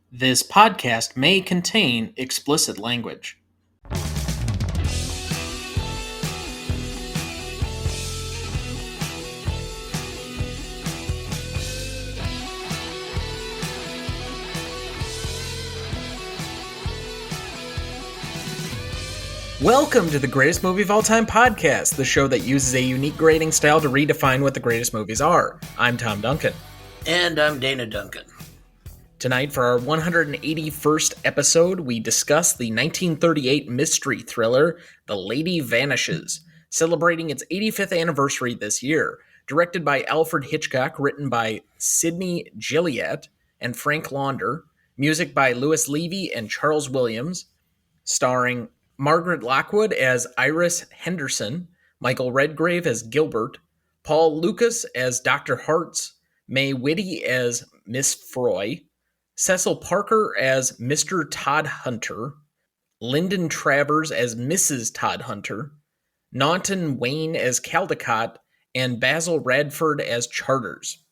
This podcast may contain explicit language. Welcome to the Greatest Movie of All Time podcast, the show that uses a unique grading style to redefine what the greatest movies are. I'm Tom Duncan. And I'm Dana Duncan. Tonight, for our 181st episode, we discuss the 1938 mystery thriller, The Lady Vanishes, celebrating its 85th anniversary this year. Directed by Alfred Hitchcock, written by Sidney Gilliat and Frank Launder, music by Louis Levy and Charles Williams, starring Margaret Lockwood as Iris Henderson, Michael Redgrave as Gilbert, Paul Lucas as Dr. Hartz, Mae Whitty as Miss Froy, Cecil Parker as Mr. Todd Hunter, Lyndon Travers as Mrs. Todd Hunter, Naunton Wayne as Caldecott, and Basil Radford as Charters.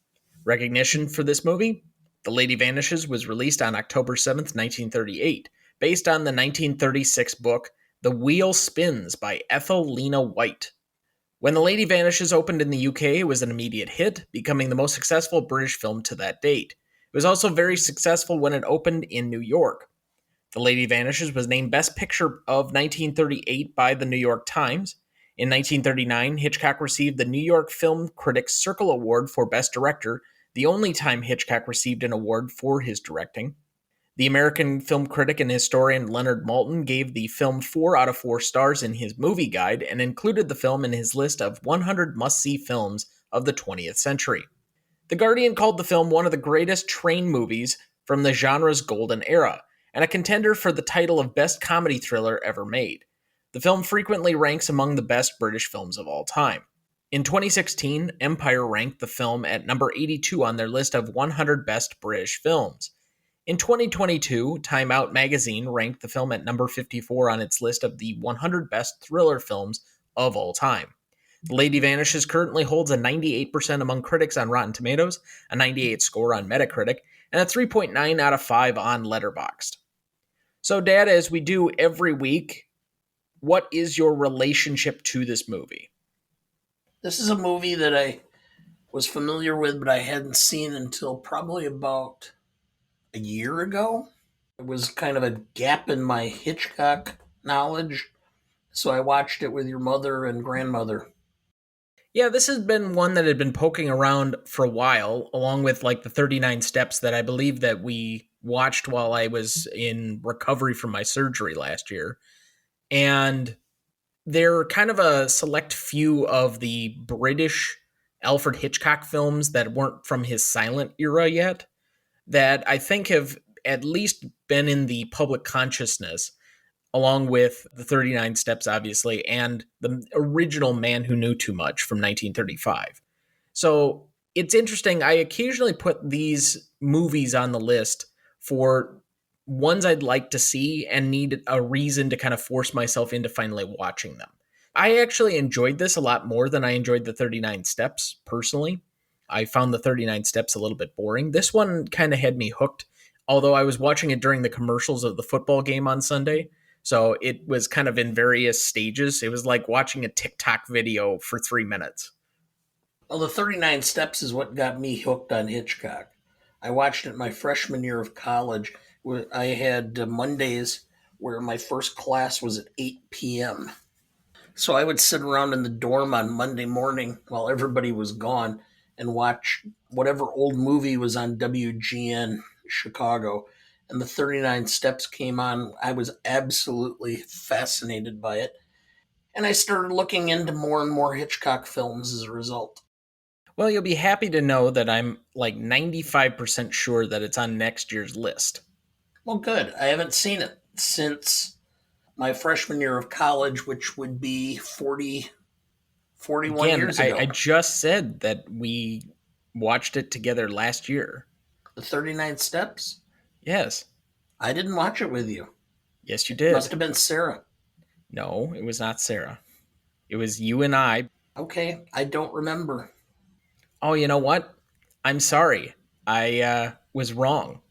Recognition for this movie? The Lady Vanishes was released on October 7th, 1938, based on the 1936 book The Wheel Spins by Ethel Lena White. When The Lady Vanishes opened in the UK, it was an immediate hit, becoming the most successful British film to that date. It was also very successful when it opened in New York. The Lady Vanishes was named Best Picture of 1938 by the New York Times. In 1939, Hitchcock received the New York Film Critics Circle Award for Best Director, the only time Hitchcock received an award for his directing. The American film critic and historian Leonard Maltin gave the film 4 out of 4 stars in his movie guide and included the film in his list of 100 must-see films of the 20th century. The Guardian called the film one of the greatest train movies from the genre's golden era, and a contender for the title of best comedy thriller ever made. The film frequently ranks among the best British films of all time. In 2016, Empire ranked the film at number 82 on their list of 100 best British films. In 2022, Time Out magazine ranked the film at number 54 on its list of the 100 best thriller films of all time. The Lady Vanishes currently holds a 98% among critics on Rotten Tomatoes, a 98 score on Metacritic, and a 3.9 out of 5 on Letterboxd. So, Dad, as we do every week, what is your relationship to this movie? This is a movie that I was familiar with, but I hadn't seen until probably about a year ago. It was kind of a gap in my Hitchcock knowledge, so I watched it with your mother and grandmother. Yeah, this has been one that had been poking around for a while, along with like the 39 Steps that I believe that we watched while I was in recovery from my surgery last year. And they're kind of a select few of the British Alfred Hitchcock films that weren't from his silent era yet, that I think have at least been in the public consciousness, along with the 39 Steps, obviously, and the original Man Who Knew Too Much from 1935. So it's interesting. I occasionally put these movies on the list for ones I'd like to see and need a reason to kind of force myself into finally watching them. I actually enjoyed this a lot more than I enjoyed the 39 Steps, personally. I found the 39 Steps a little bit boring. This one kind of had me hooked, although I was watching it during the commercials of the football game on Sunday. So it was kind of in various stages. It was like watching a TikTok video for 3 minutes. Well, the 39 Steps is what got me hooked on Hitchcock. I watched it my freshman year of college. I had Mondays where my first class was at 8 p.m. So I would sit around in the dorm on Monday morning while everybody was gone and watch whatever old movie was on WGN Chicago. And the 39 Steps came on. I was absolutely fascinated by it. And I started looking into more and more Hitchcock films as a result. Well, you'll be happy to know that I'm like 95% sure that it's on next year's list. Well, good. I haven't seen it since my freshman year of college, which would be 41 Again, years ago. I just said that we watched it together last year. The 39 Steps? Yes. I didn't watch it with you. Yes, you did. Must have been Sarah. No, it was not Sarah. It was you and I. Okay, I don't remember. Oh, you know what? I'm sorry. I was wrong.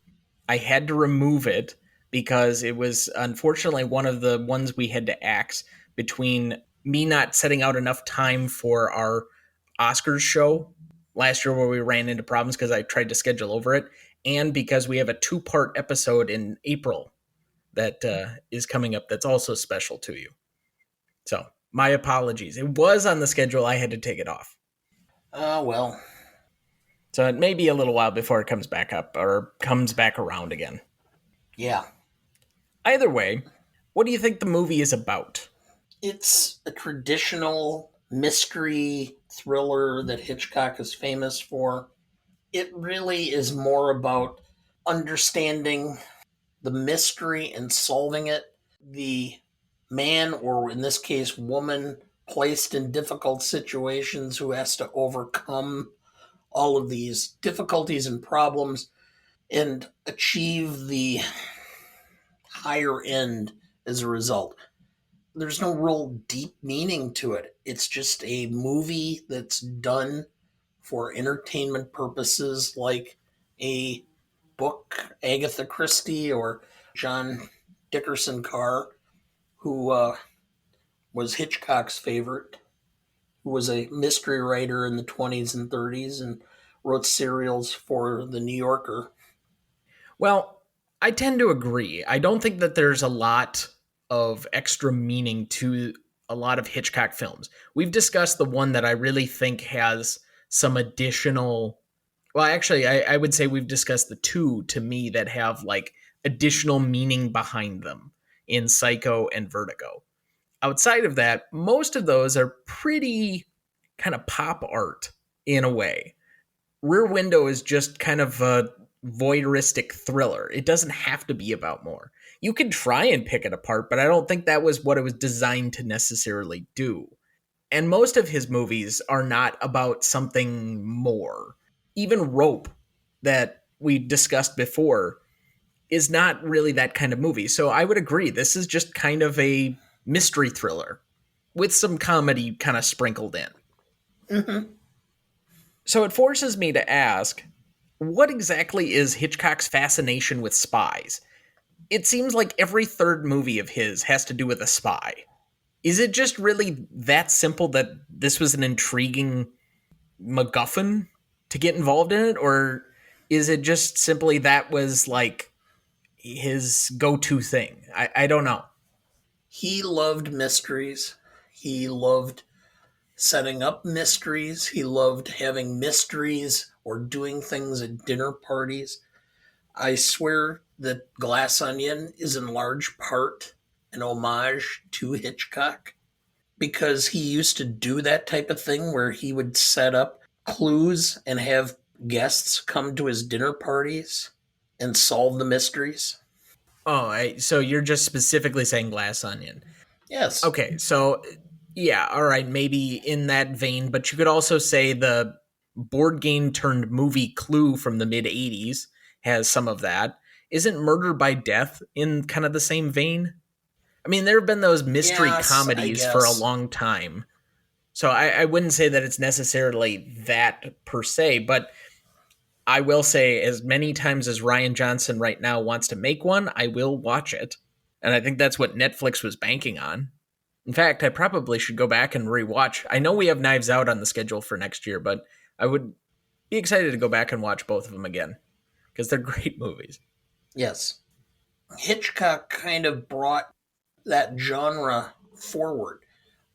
I had to remove it because it was unfortunately one of the ones we had to axe between me not setting out enough time for our Oscars show last year where we ran into problems because I tried to schedule over it, and because we have a two-part episode in April that is coming up that's also special to you. So my apologies. It was on the schedule. I had to take it off. Well, So it may be a little while before it comes back up or comes back around again. yeah. Either way, what do you think the movie is about? It's a traditional mystery thriller that Hitchcock is famous for. It really is more about understanding the mystery and solving it. The man, or in this case, woman, placed in difficult situations who has to overcome all of these difficulties and problems and achieve the higher end as a result. There's no real deep meaning to it. It's just a movie that's done for entertainment purposes, like a book, Agatha Christie or John Dickerson Carr, who was Hitchcock's favorite, who was a mystery writer in the 20s and 30s and wrote serials for The New Yorker. Well, I tend to agree. I don't think that there's a lot of extra meaning to a lot of Hitchcock films. We've discussed the one that I really think has some additional. Well, actually, I would say we've discussed the two to me that have like additional meaning behind them in Psycho and Vertigo. Outside of that, most of those are pretty kind of pop art in a way. Rear Window is just kind of a voyeuristic thriller. It doesn't have to be about more. You could try and pick it apart, but I don't think that was what it was designed to necessarily do. And most of his movies are not about something more. Even Rope, that we discussed before, is not really that kind of movie. So I would agree. This is just kind of a mystery thriller with some comedy kind of sprinkled in. Mm-hmm. So it forces me to ask, what exactly is Hitchcock's fascination with spies? It seems like every third movie of his has to do with a spy. Is it just really that simple that this was an intriguing MacGuffin to get involved in it? Or is it just simply that was like his go to thing? I don't know. He loved mysteries. He loved setting up mysteries. He loved having mysteries or doing things at dinner parties. I swear that Glass Onion is in large part an homage to Hitchcock because he used to do that type of thing where he would set up clues and have guests come to his dinner parties and solve the mysteries. Oh, so you're just specifically saying Glass Onion. Yes. Okay, so yeah, all right, maybe in that vein, but you could also say the board game turned movie Clue from the mid 80s has some of that. Isn't Murder by Death in kind of the same vein? I mean, there have been those mystery Yes, I comedies for a guess. long time. So I wouldn't say that it's necessarily that per se, but I will say as many times as Ryan Johnson right now wants to make one, I will watch it. And I think that's what Netflix was banking on. In fact, I probably should go back and rewatch. I know we have Knives Out on the schedule for next year, but I would be excited to go back and watch both of them again because they're great movies. Yes. Hitchcock kind of brought that genre forward.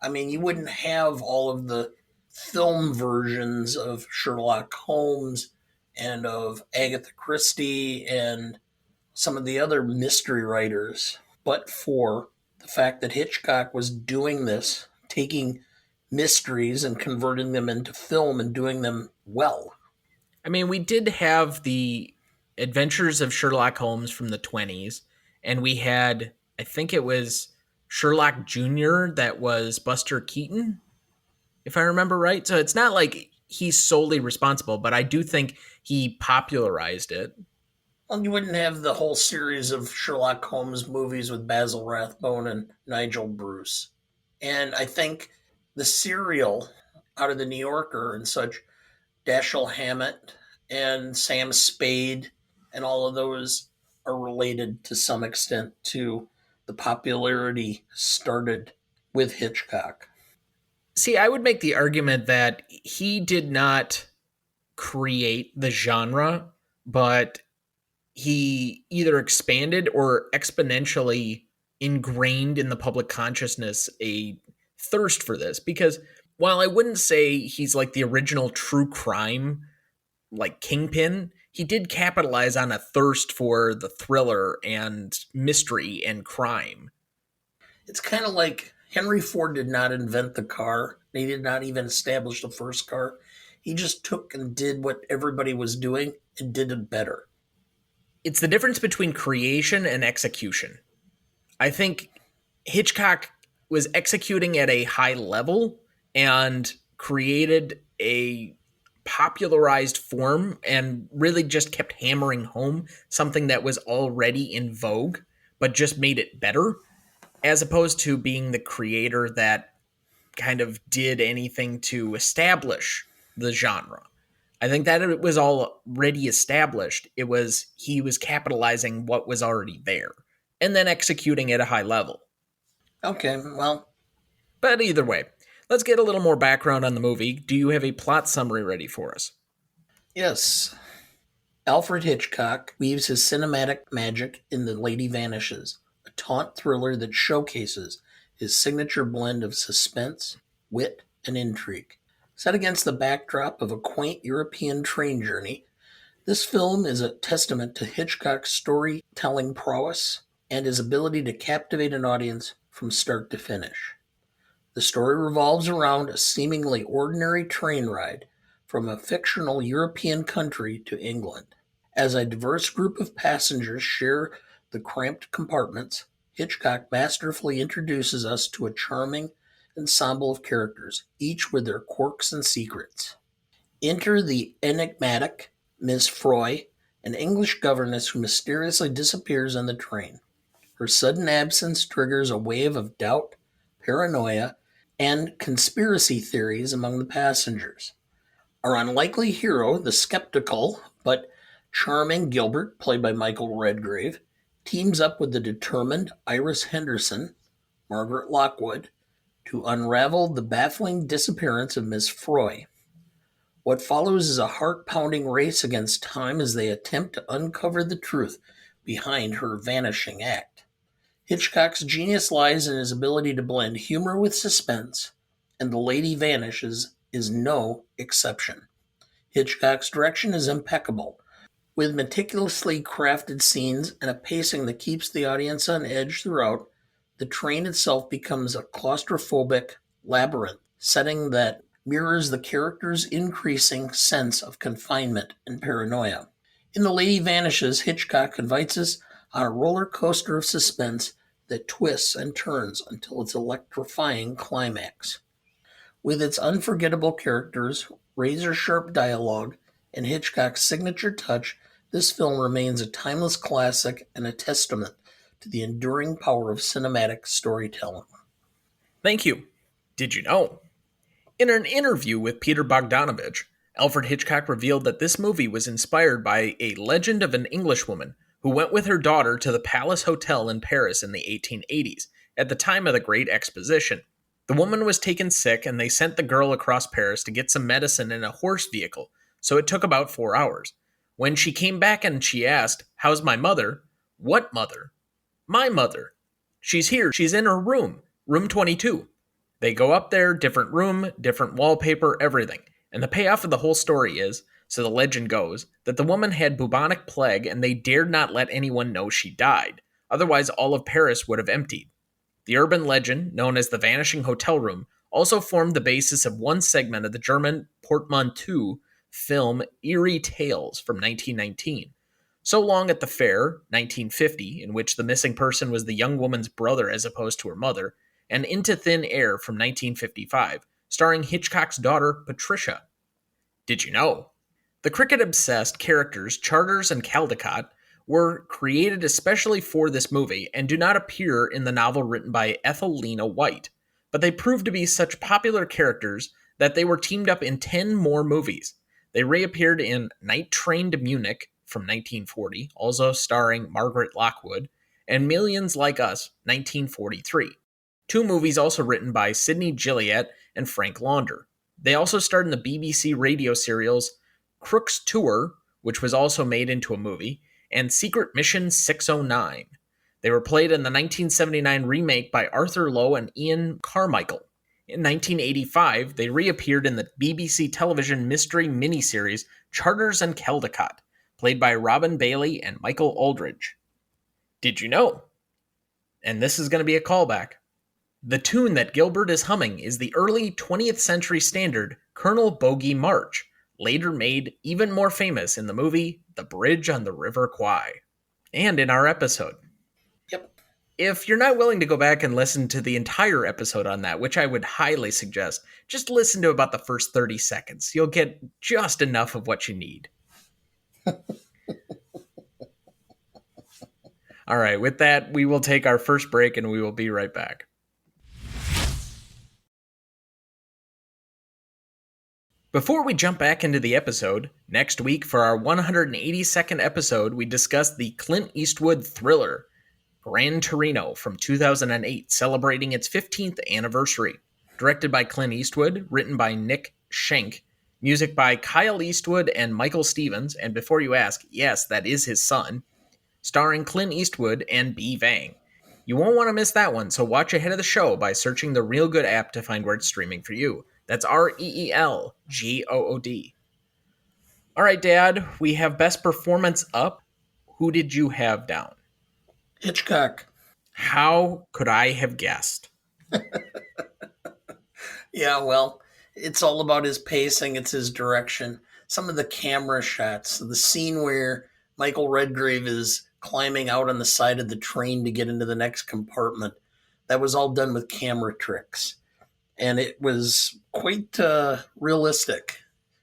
I mean, you wouldn't have all of the film versions of Sherlock Holmes and of Agatha Christie and some of the other mystery writers, but for the fact that Hitchcock was doing this, taking mysteries and converting them into film and doing them well. I mean, we did have the Adventures of Sherlock Holmes from the 20s, and we had, I think it was Sherlock Jr., that was Buster Keaton, if I remember right. So it's not like he's solely responsible, but I do think he popularized it. Well, you wouldn't have the whole series of Sherlock Holmes movies with Basil Rathbone and Nigel Bruce. And I think the serial out of the New Yorker and such, Dashiell Hammett and Sam Spade and all of those. are related to some extent to the popularity started with Hitchcock. See, I would make the argument that he did not create the genre, but he either expanded or exponentially ingrained in the public consciousness a thirst for this. Because while I wouldn't say he's like the original true crime, like Kingpin, he did capitalize on a thirst for the thriller and mystery and crime. It's kind of like Henry Ford did not invent the car. He did not even establish the first car. He just took and did what everybody was doing and did it better. It's the difference between creation and execution. I think Hitchcock was executing at a high level and created a popularized form and really just kept hammering home something that was already in vogue, but just made it better, as opposed to being the creator that kind of did anything to establish the genre. I think that it was already established. It was he was capitalizing what was already there and then executing at a high level. Okay, well, But either way, let's get a little more background on the movie. Do you have a plot summary ready for us? yes. Alfred Hitchcock weaves his cinematic magic in The Lady Vanishes, a taunt thriller that showcases his signature blend of suspense, wit, and intrigue. Set against the backdrop of a quaint European train journey, this film is a testament to Hitchcock's storytelling prowess and his ability to captivate an audience from start to finish. The story revolves around a seemingly ordinary train ride from a fictional European country to England. As a diverse group of passengers share the cramped compartments, Hitchcock masterfully introduces us to a charming ensemble of characters, each with their quirks and secrets. Enter the enigmatic Miss Froy, an English governess who mysteriously disappears on the train. Her sudden absence triggers a wave of doubt, paranoia, and conspiracy theories among the passengers. Our unlikely hero, the skeptical but charming Gilbert, played by Michael Redgrave, teams up with the determined Iris Henderson, Margaret Lockwood, to unravel the baffling disappearance of Miss Froy. What follows is a heart pounding race against time as they attempt to uncover the truth behind her vanishing act. Hitchcock's genius lies in his ability to blend humor with suspense, and The Lady Vanishes is no exception. Hitchcock's direction is impeccable, with meticulously crafted scenes and a pacing that keeps the audience on edge throughout. The train itself becomes a claustrophobic labyrinth setting that mirrors the characters' increasing sense of confinement and paranoia. In The Lady Vanishes, Hitchcock invites us on a roller coaster of suspense that twists and turns until its electrifying climax. With its unforgettable characters, razor sharp dialogue, and Hitchcock's signature touch, this film remains a timeless classic and a testament to the enduring power of cinematic storytelling. Thank you. Did you know? In an interview with Peter Bogdanovich, Alfred Hitchcock revealed that this movie was inspired by a legend of an Englishwoman who went with her daughter to the Palace Hotel in Paris in the 1880s, at the time of the Great Exposition. The woman was taken sick, and they sent the girl across Paris to get some medicine in a horse vehicle, so it took about 4 hours. When she came back and she asked, "How's my mother?" "What mother?" "My mother. She's here. She's in her room, room 22. They go up there, different room, different wallpaper, everything. And the payoff of the whole story is, so the legend goes, that the woman had bubonic plague and they dared not let anyone know she died. Otherwise, all of Paris would have emptied. The urban legend, known as the Vanishing Hotel Room, also formed the basis of one segment of the German portmanteau film Eerie Tales from 1919. So Long at the Fair, 1950, in which the missing person was the young woman's brother as opposed to her mother, and Into Thin Air from 1955, starring Hitchcock's daughter, Patricia. Did you know? The cricket obsessed characters Charters and Caldecott were created especially for this movie and do not appear in the novel written by Ethel Lena White, but they proved to be such popular characters that they were teamed up in 10 more movies. They reappeared in Night Train to Munich, from 1940, also starring Margaret Lockwood, and Millions Like Us, 1943. Two movies also written by Sidney Gilliat and Frank Launder. They also starred in the BBC radio serials Crook's Tour, which was also made into a movie, and Secret Mission 609. They were played in the 1979 remake by Arthur Lowe and Ian Carmichael. In 1985, they reappeared in the BBC television mystery miniseries Charters and Caldecott, played by Robin Bailey and Michael Aldridge. Did you know? And this is going to be a callback. The tune that Gilbert is humming is the early 20th century standard Colonel Bogey March, later made even more famous in the movie The Bridge on the River Kwai, and in our episode. Yep. If you're not willing to go back and listen to the entire episode on that, which I would highly suggest, just listen to about the first 30 seconds. You'll get just enough of what you need. All right, with that, we will take our first break and we will be right back. Before we jump back into the episode, next week for our 182nd episode, we discuss the Clint Eastwood thriller, Gran Torino from 2008, celebrating its 15th anniversary. Directed by Clint Eastwood, written by Nick Schenk, music by Kyle Eastwood and Michael Stevens, and before you ask, yes, that is his son, starring Clint Eastwood and B. Vang. You won't want to miss that one, so watch ahead of the show by searching the Real Good app to find where it's streaming for you. That's REELGOOD. All right, Dad, we have Best Performance up. Who did you have down? Hitchcock. How could I have guessed? Yeah, well, it's all about his pacing, it's his direction. Some of the camera shots, the scene where Michael Redgrave is climbing out on the side of the train to get into the next compartment, that was all done with camera tricks. And it was quite realistic.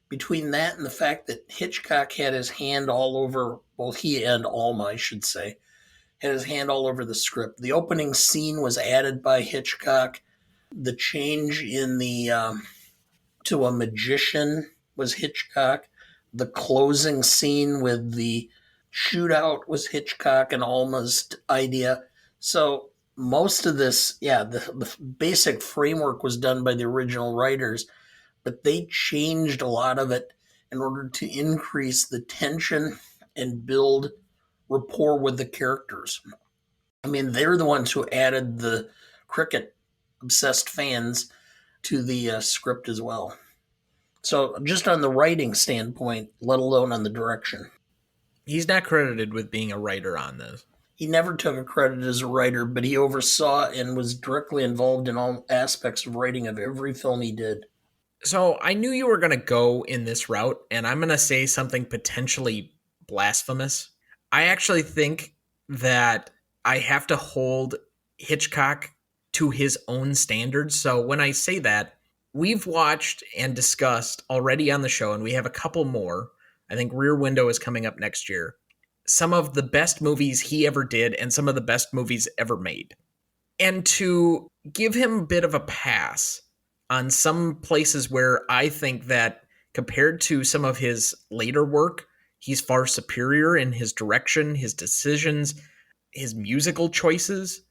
Between that and the fact that Hitchcock had his hand all over, well, he and Alma, I should say, had his hand all over the script. The opening scene was added by Hitchcock. The change in the to a magician was Hitchcock. The closing scene with the shootout was Hitchcock and Alma's idea. So most of this, yeah, the basic framework was done by the original writers, but they changed a lot of it in order to increase the tension and build rapport with the characters. I mean, they're the ones who added the cricket obsessed fans to the script as well. So, just on the writing standpoint, let alone on the direction, He's not credited with being a writer on this. he never took a credit as a writer, but he oversaw and was directly involved in all aspects of writing of every film he did. So I knew you were going to go in this route, and I'm going to say something potentially blasphemous. I actually think that I have to hold Hitchcock to his own standards. So when I say that, we've watched and discussed already on the show, and we have a couple more. I think Rear Window is coming up next year. Some of the best movies he ever did, and some of the best movies ever made. And to give him a bit of a pass on some places where I think that compared to some of his later work, he's far superior in his direction, his decisions, his musical choices.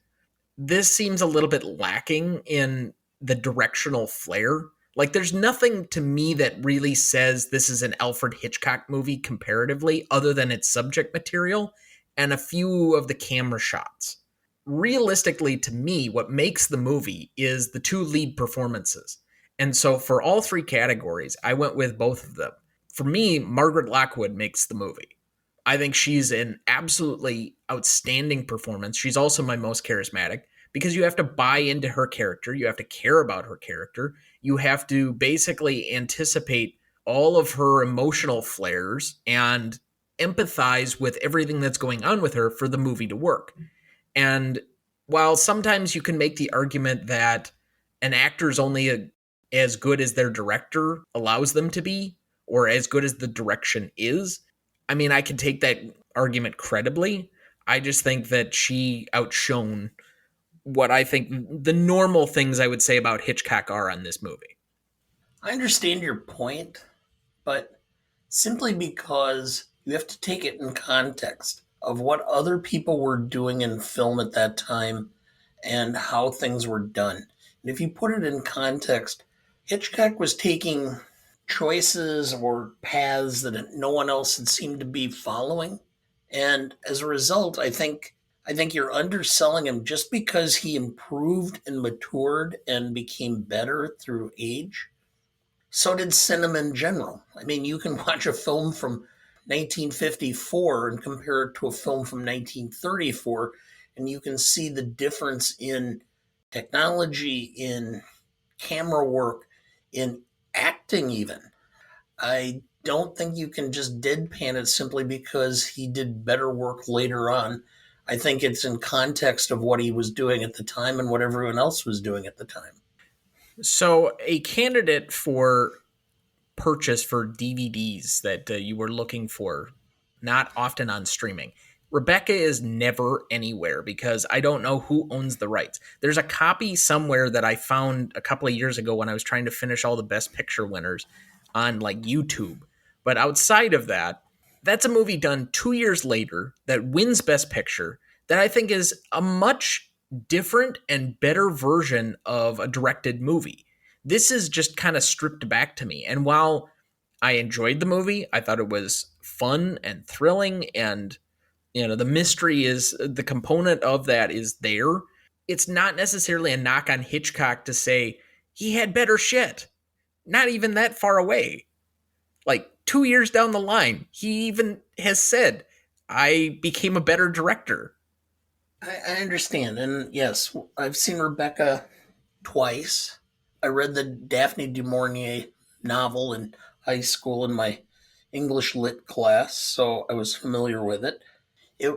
This seems a little bit lacking in the directional flair. Like, there's nothing to me that really says this is an Alfred Hitchcock movie comparatively, other than its subject material and a few of the camera shots. Realistically, to me, what makes the movie is the two lead performances. And so for all three categories, I went with both of them. For me, Margaret Lockwood makes the movie. I think she's an absolutely outstanding performance. She's also my most charismatic because you have to buy into her character. You have to care about her character. You have to basically anticipate all of her emotional flares and empathize with everything that's going on with her for the movie to work. And while sometimes you can make the argument that an actor is only as good as their director allows them to be, or as good as the direction is, I mean, I can take that argument credibly. I just think that she outshone what I think the normal things I would say about Hitchcock are on this movie. I understand your point, but simply because You have to take it in context of what other people were doing in film at that time and how things were done. And if you put it in context, Hitchcock was taking choices or paths that no one else had seemed to be following. And as a result, I think you're underselling him just because he improved and matured and became better through age. So did cinema in general. I mean, you can watch a film from 1954 and compare it to a film from 1934, and you can see the difference in technology, in camera work, in acting, even. I don't think you can just deadpan it simply because he did better work later on. I think it's in context of what he was doing at the time and what everyone else was doing at the time. So, a candidate for purchase for DVDs that you were looking for, not often on streaming. Rebecca is never anywhere because I don't know who owns the rights. There's a copy somewhere that I found a couple of years ago when I was trying to finish all the Best Picture winners on like YouTube. But outside of that, that's a movie done 2 years later that wins Best Picture that I think is a much different and better version of a directed movie. This is just kind of stripped back to me. And while I enjoyed the movie, I thought it was fun and thrilling, and the mystery is the component of that is there. It's not necessarily a knock on Hitchcock to say he had better shit. Not even that far away. Like 2 years down the line, he even has said, I became a better director. I understand. And yes, I've seen Rebecca twice. I read the Daphne du Maurier novel in high school in my English lit class, so I was familiar with it.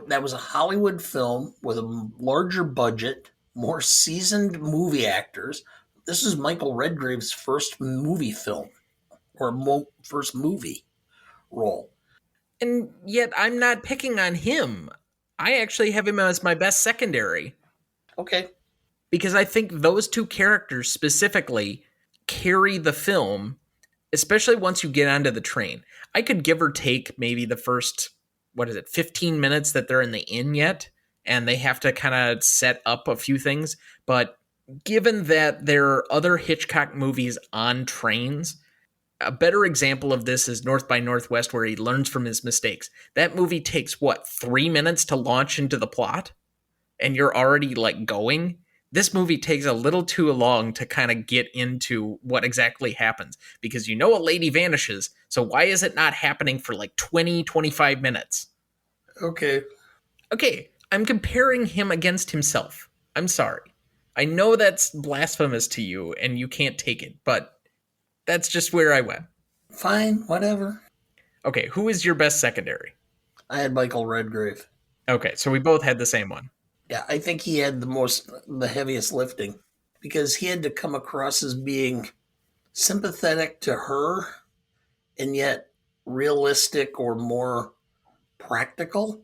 That was a Hollywood film with a larger budget, more seasoned movie actors. This is Michael Redgrave's first movie film or first movie role. And yet I'm not picking on him. I actually have him as my best secondary Okay, because I think those two characters specifically carry the film, especially once you get onto the train. I could give or take maybe the first, what is it, 15 minutes that they're in the inn yet, and they have to kind of set up a few things. But given that there are other Hitchcock movies on trains, a better example of this is North by Northwest, where he learns from his mistakes. That movie takes, what, 3 minutes to launch into the plot? And you're already like going. This movie takes a little too long to kind of get into what exactly happens because a lady vanishes. So why is it not happening for like 20, 25 minutes? okay, Okay, I'm comparing him against himself. I'm sorry. I know that's blasphemous to you and you can't take it, but that's just where I went. fine, whatever. Okay, who is your best secondary? I had Michael Redgrave. Okay, so we both had the same one. Yeah, I think he had the heaviest lifting because he had to come across as being sympathetic to her and yet realistic or more practical.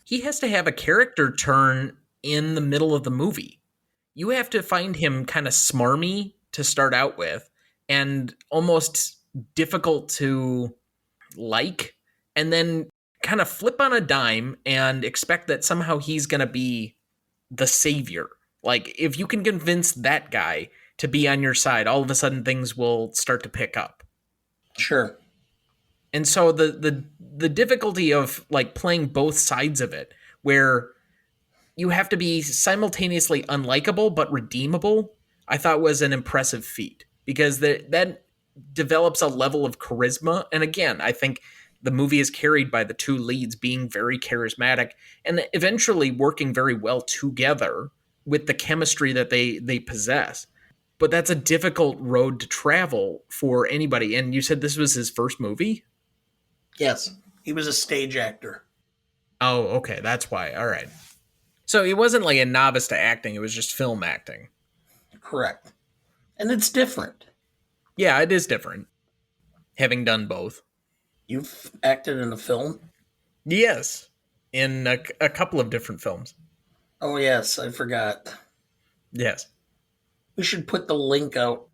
He has to have a character turn in the middle of the movie. You have to find him kind of smarmy to start out with and almost difficult to like, and then kind of flip on a dime and expect that somehow he's going to be the savior. Like, if you can convince that guy to be on your side, all of a sudden things will start to pick up. Sure. And so the difficulty of like playing both sides of it, where you have to be simultaneously unlikable but redeemable, I thought was an impressive feat because that develops a level of charisma. And again, I think the movie is carried by the two leads being very charismatic and eventually working very well together with the chemistry that they possess. But that's a difficult road to travel for anybody. And you said this was his first movie? Yes, he was a stage actor. Oh, okay, that's why. All right. So he wasn't like a novice to acting, it was just film acting. Correct. And it's different. Yeah, it is different, having done both. You've acted in a film? Yes, in a couple of different films. Oh, yes, I forgot. Yes. We should put the link out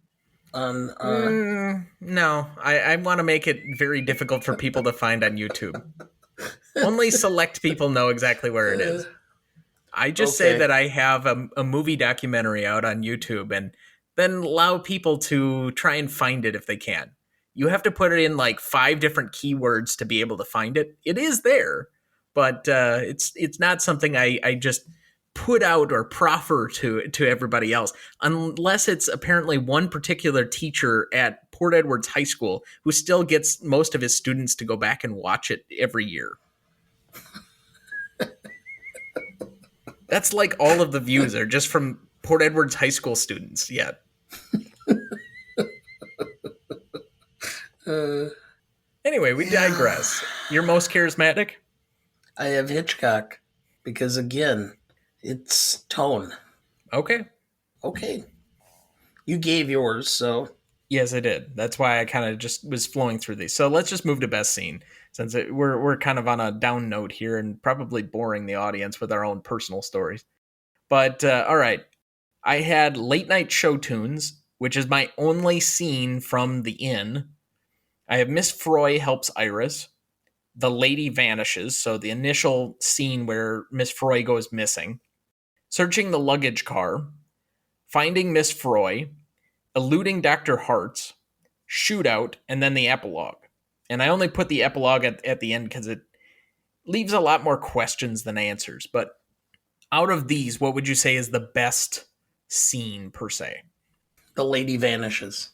on. No, I want to make it very difficult for people to find on YouTube. Only select people know exactly where it Uh, is. I just say okay. that I have a movie documentary out on YouTube and then allow people to try and find it if they can. You have to put it in like 5 different keywords to be able to find it. It is there, but it's not something I just put out or proffer to everybody else, unless it's apparently one particular teacher at Port Edwards High School who still gets most of his students to go back and watch it every year. That's like all of the views are just from Port Edwards High School students. Yeah. Uh, Anyway, we yeah. digress. You're most charismatic? I have Hitchcock because, again, it's tone. Okay. Okay. You gave yours, so Yes, I did. That's why I kind of just was flowing through these. So let's just move to best scene, since we're kind of on a down note here and probably boring the audience with our own personal stories. But all right, I had late night show tunes, which is my only scene from the inn. I have Miss Froy helps Iris. The Lady Vanishes, so the initial scene where Miss Froy goes missing. Searching the luggage car. Finding Miss Froy. Eluding Dr. Hart's. Shootout, and then the epilogue. And I only put the epilogue at the end because it leaves a lot more questions than answers. But out of these, what would you say is the best scene per se? the lady vanishes.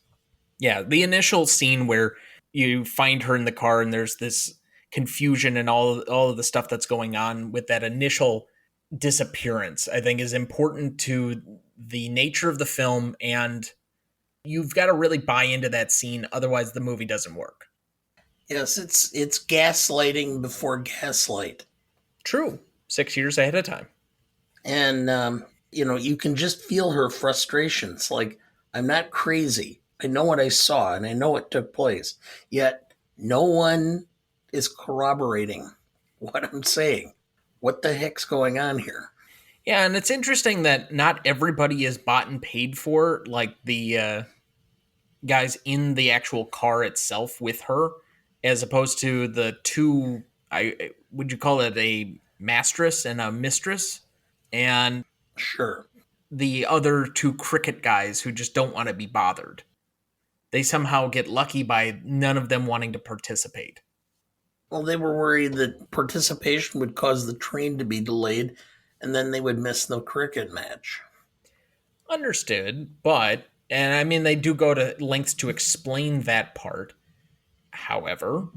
Yeah, the initial scene where you find her in the car and there's this confusion and all of the stuff that's going on with that initial disappearance, I think is important to the nature of the film, and you've got to really buy into that scene, otherwise the movie doesn't work. Yes, it's gaslighting before gaslight. True. 6 years ahead of time. And you can just feel her frustrations. Like, I'm not crazy. I know what I saw and I know what took place. Yet no one is corroborating what I'm saying. What the heck's going on here? Yeah, and it's interesting that not everybody is bought and paid for, like the guys in the actual car itself with her, as opposed to the two. I would you call it a mastress and a mistress, and Sure. the other two cricket guys who just don't want to be bothered. They somehow get lucky by none of them wanting to participate. Well, they were worried that participation would cause the train to be delayed and then they would miss the cricket match. Understood, but and I mean they do go to lengths to explain that part. However,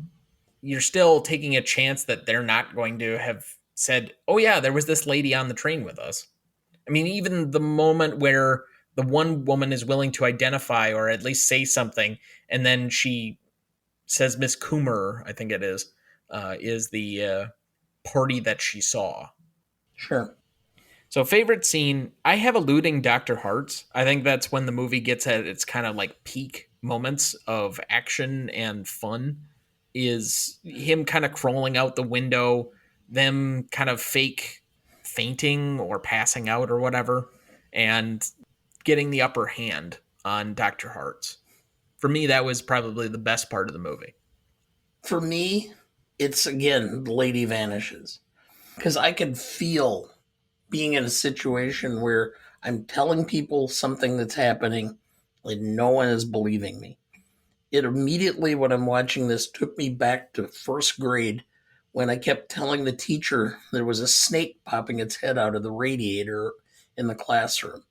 you're still taking a chance that they're not going to have said, "Oh yeah, there was this lady on the train with us." I mean, even the moment where the one woman is willing to identify or at least say something, and then she says Miss Coomer, I think it is the party that she saw. Sure. So, favorite scene, I have eluding Dr. Hart's. I think that's when the movie gets at its kind of like peak moments of action and fun. Is him kind of crawling out the window, them kind of fake fainting or passing out or whatever, and getting the upper hand on Dr. Hart's. For me, that was probably the best part of the movie. For me, it's again, the lady vanishes. Because I could feel being in a situation where I'm telling people something that's happening and no one is believing me. It immediately, when I'm watching this, took me back to first grade when I kept telling the teacher there was a snake popping its head out of the radiator in the classroom.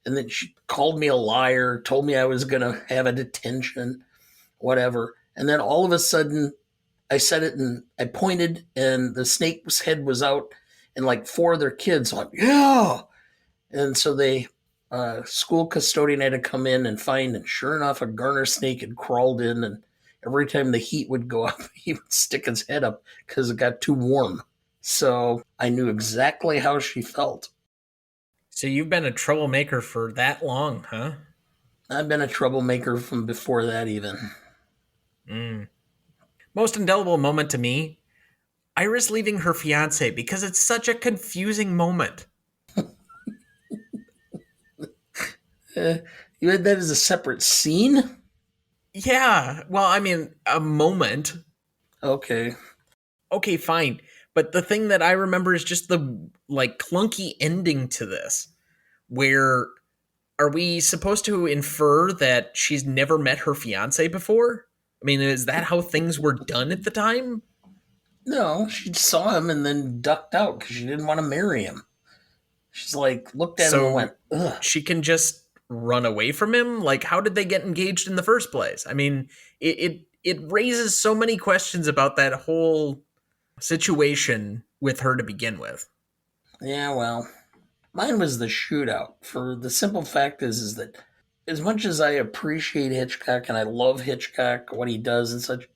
And then she called me a liar, told me I was going to have a detention, whatever. And then all of a sudden, I said it and I pointed, and the snake's head was out, and like four of their kids went, yeah. And so they, school custodian had to come in and find, and sure enough, a garter snake had crawled in, and every time the heat would go up, he would stick his head up because it got too warm. So I knew exactly how she felt. So, you've been a troublemaker for that long, huh? I've been a troublemaker from before that, even. Mm. Most indelible moment to me, Iris leaving her fiance because it's such a confusing moment. Uh, you had that as a separate scene? Yeah, well, I mean, a moment. Okay. Okay, fine. But the thing that I remember is just the like clunky ending to this, where are we supposed to infer that she's never met her fiance before? I mean, is that how things were done at the time? No, she saw him and then ducked out because she didn't want to marry him. She's like, looked at him and So went, ugh. she can just run away from him? Like, how did they get engaged in the first place? I mean, it raises so many questions about that whole situation with her to begin with. Yeah, well, mine was the shootout. For the simple fact is that as much as I appreciate Hitchcock and I love Hitchcock, what he does and such,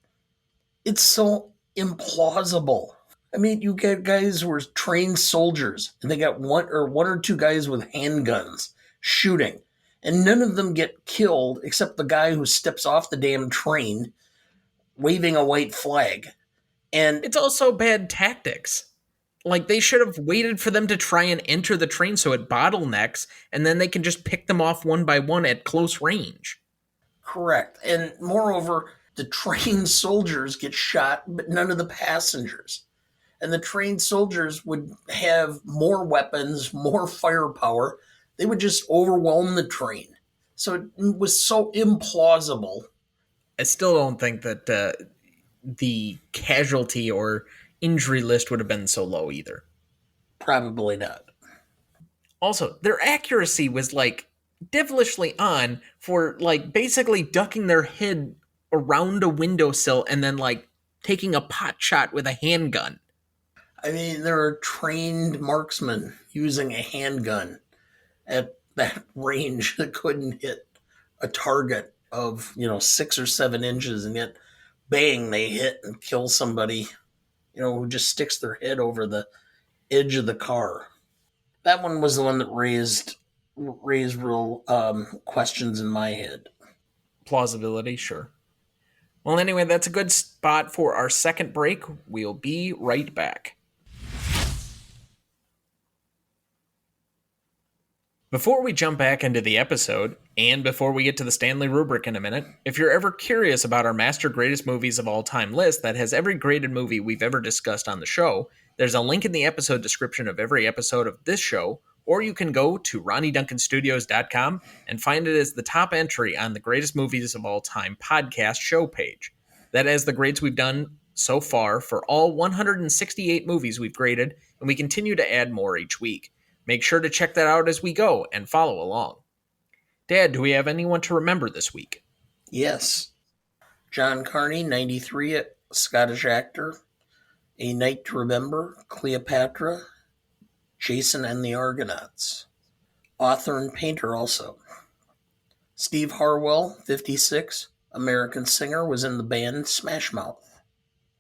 it's so implausible. I mean, you get guys who are trained soldiers, and they got one or two guys with handguns shooting, and none of them get killed except the guy who steps off the damn train waving a white flag. And It's also bad tactics. Like, they should have waited for them to try and enter the train so it bottlenecks, and then they can just pick them off one by one at close range. correct. And moreover, the trained soldiers get shot, but none of the passengers. And the trained soldiers would have more weapons, more firepower. They would just overwhelm the train. So it was so implausible. I still don't think that the casualty or injury list would have been so low either. Probably not. Also, their accuracy was like devilishly on for like basically ducking their head around a windowsill and then like taking a pot shot with a handgun. I mean, there are trained marksmen using a handgun at that range that couldn't hit a target of, 6 or 7 inches, and yet bang, they hit and kill somebody, who just sticks their head over the edge of the car. That one was the one that raised real questions in my head. Plausibility, sure. Well, anyway, that's a good spot for our second break. We'll be right back. Before we jump back into the episode, and before we get to the Stanley rubric in a minute, if you're ever curious about our Master Greatest Movies of All Time list that has every graded movie we've ever discussed on the show, there's a link in the episode description of every episode of this show, or you can go to RonnieDuncanStudios.com and find it as the top entry on the Greatest Movies of All Time podcast show page. That has the grades we've done so far for all 168 movies we've graded, and we continue to add more each week. Make sure to check that out as we go and follow along. Dad, do we have anyone to remember this week? Yes. John Carney, 93, Scottish actor. A Night to Remember, Cleopatra, Jason and the Argonauts. Author and painter also. Steve Harwell, 56, American singer, was in the band Smash Mouth.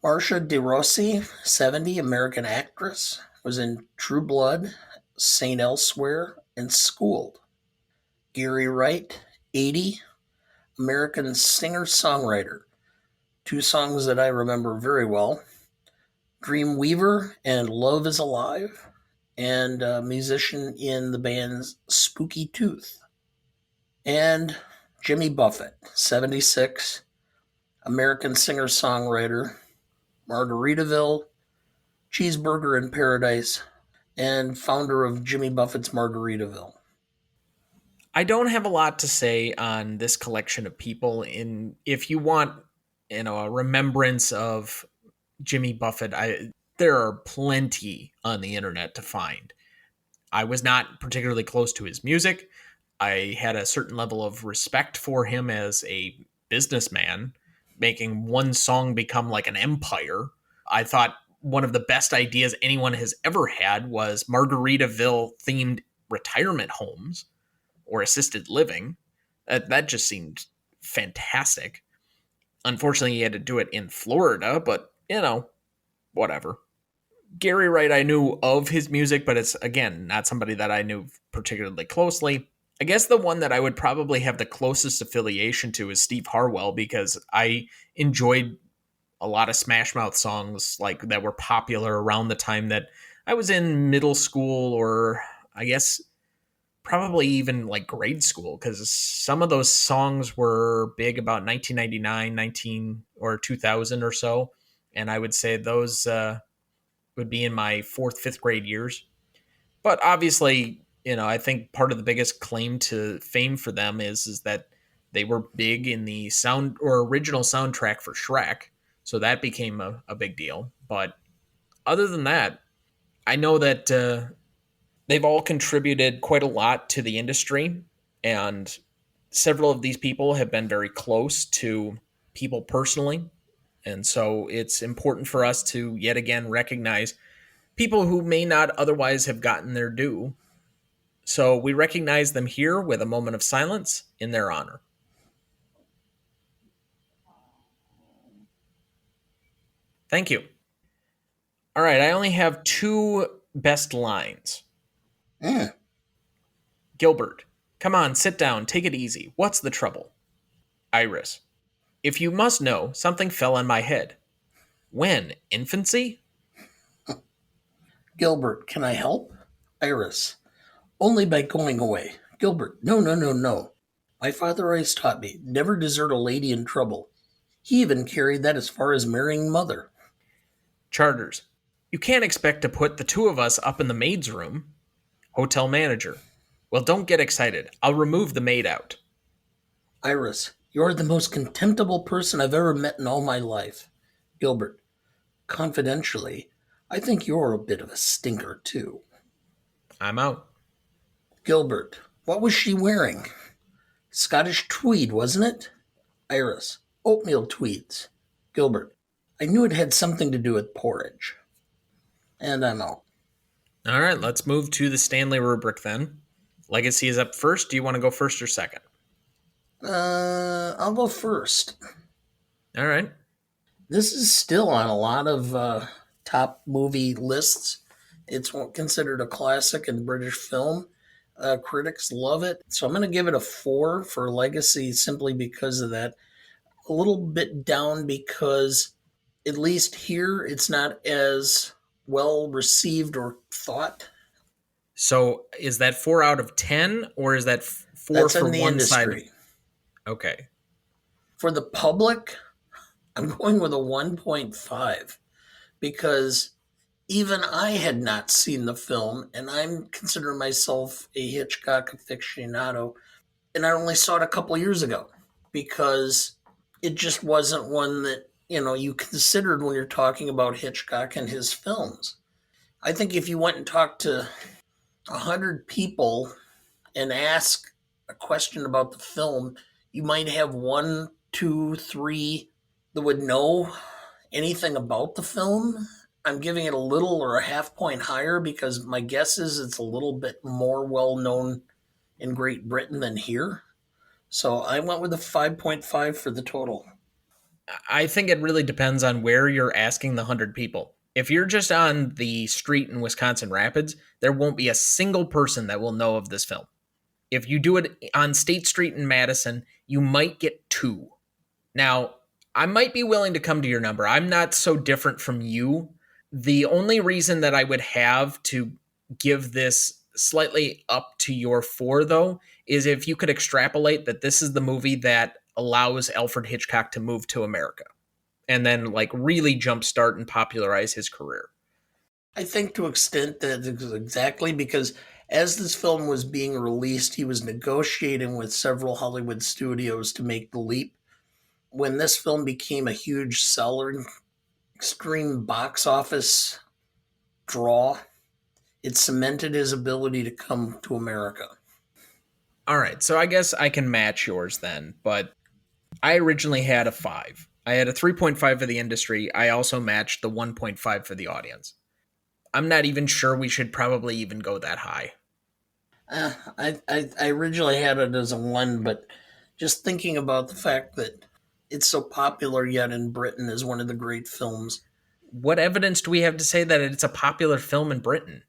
Marcia DeRossi, 70, American actress, was in True Blood, St. Elsewhere, and Schooled. Gary Wright, 80, American singer-songwriter. Two songs that I remember very well: Dreamweaver and Love is Alive, and a musician in the band's Spooky Tooth. And Jimmy Buffett, 76, American singer-songwriter, Margaritaville, Cheeseburger in Paradise, and founder of Jimmy Buffett's Margaritaville. I don't have a lot to say on this collection of people. In if you want, a remembrance of Jimmy Buffett, there are plenty on the internet to find. I was not particularly close to his music. I had a certain level of respect for him as a businessman, making one song become like an empire. I thought one of the best ideas anyone has ever had was Margaritaville themed retirement homes or assisted living. That just seemed fantastic. Unfortunately, he had to do it in Florida, but whatever. Gary Wright, I knew of his music, but it's, again, not somebody that I knew particularly closely. I guess the one that I would probably have the closest affiliation to is Steve Harwell, because I enjoyed a lot of Smash Mouth songs like that were popular around the time that I was in middle school, or I guess probably even like grade school, because some of those songs were big about 1999, 19 or 2000 or so. And I would say those would be in my fourth, fifth grade years. But obviously, I think part of the biggest claim to fame for them is that they were big in the sound or original soundtrack for Shrek. So that became a big deal. But other than that, I know that they've all contributed quite a lot to the industry. And several of these people have been very close to people personally. And so it's important for us to yet again recognize people who may not otherwise have gotten their due. So we recognize them here with a moment of silence in their honor. Thank you. All right, I only have two best lines. Mm. Gilbert, come on, sit down, take it easy. What's the trouble? Iris, if you must know, something fell on my head. When? Infancy? Gilbert, can I help? Iris, only by going away. Gilbert, no, no, no, no. My father always taught me never desert a lady in trouble. He even carried that as far as marrying mother. Charters, you can't expect to put the two of us up in the maid's room. Hotel manager, well, don't get excited. I'll remove the maid out. Iris, you're the most contemptible person I've ever met in all my life. Gilbert, confidentially, I think you're a bit of a stinker, too. I'm out. Gilbert, what was she wearing? Scottish tweed, wasn't it? Iris, oatmeal tweeds. Gilbert, I knew it had something to do with porridge. And I'm out. All right, let's move to the Stanley rubric then. Legacy is up first. Do you want to go first or second? I'll go first. All right. This is still on a lot of top movie lists. It's considered a classic in British film. Critics love it. So I'm going to give it a 4 for Legacy simply because of that. A little bit down because, at least here, it's not as well received or thought. So is that 4 out of 10 or is that 4 That's for in the one side? industry. Okay. For the public, I'm going with a 1.5 because even I had not seen the film, and I'm considering myself a Hitchcock aficionado, and I only saw it a couple years ago because it just wasn't one that you considered when you're talking about Hitchcock and his films. I think if you went and talked to 100 people and asked a question about the film, you might have one, two, three that would know anything about the film. I'm giving it a little or a half point higher because my guess is it's a little bit more well known in Great Britain than here. So I went with a 5.5 for the total. I think it really depends on where you're asking the 100 people. If you're just on the street in Wisconsin Rapids, there won't be a single person that will know of this film. If you do it on State Street in Madison, you might get two. Now, I might be willing to come to your number. I'm not so different from you. The only reason that I would have to give this slightly up to your 4, though, is if you could extrapolate that this is the movie that allows Alfred Hitchcock to move to America and then like really jumpstart and popularize his career. I think to extent that exactly because as this film was being released, he was negotiating with several Hollywood studios to make the leap. When this film became a huge seller, extreme box office draw, it cemented his ability to come to America. All right, so I guess I can match yours then, but I originally had a 5. I had a 3.5 for the industry. I also matched the 1.5 for the audience. I'm not even sure we should probably even go that high. I originally had it as a 1, but just thinking about the fact that it's so popular yet in Britain as one of the great films. What evidence do we have to say that it's a popular film in Britain?